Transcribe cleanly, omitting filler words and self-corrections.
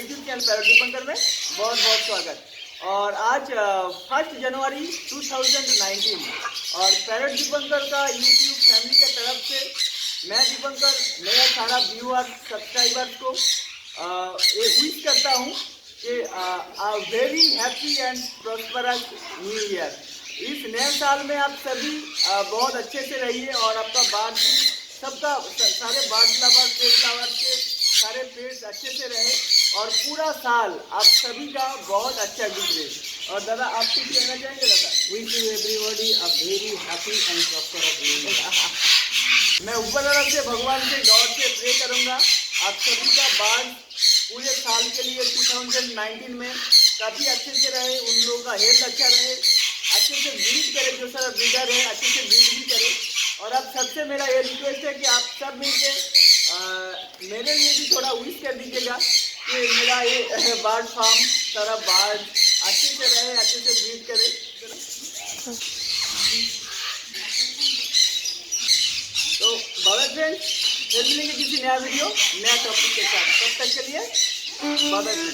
YouTube channel parrot Dipankar में बहुत बहुत स्वागत। और आज 1 जनवरी 2019 और पैरट दीपंकर का यूट्यूब फैमिली के तरफ से मैं दीपंकर मेरा सारा व्यूअर सब्सक्राइबर्स को ये विश करता हूँ कि very happy and prosperous new year. इस नए साल में आप सभी बहुत अच्छे से रहिए और आपका बाढ़ भी सबका सारे बाढ़ लवर पेड़ लवर के सारे पेड़ अच्छे से रहे और पूरा साल आप सभी का बहुत अच्छा गुजरे। और दादा आप कुछ कहना चाहेंगे? दादा wish you everybody a very happy and prosperous new year. मैं ऊपर तरफ से भगवान से गॉड से प्रे करूंगा आप सभी का बाढ़ पूरे साल के लिए 2019 में काफ़ी अच्छे से रहे, उन लोगों का हेल्थ अच्छा रहे, अच्छे से ब्रीड करे, जो सारा ब्रीडर है अच्छे से ब्रीड भी करे। और अब सबसे मेरा ये रिक्वेस्ट है कि आप सब मिलकर मेरे लिए भी थोड़ा विश कर दीजिएगा कि मेरा ये बर्ड फार्म सारा बर्ड अच्छे से रहे, अच्छे से ब्रीड करे। तो बाय फ्रेंड्स, फिर मिलेंगे किसी नया वीडियो नया टॉपिक के साथ। तब तक के लिए बाय फ्रेंड्स।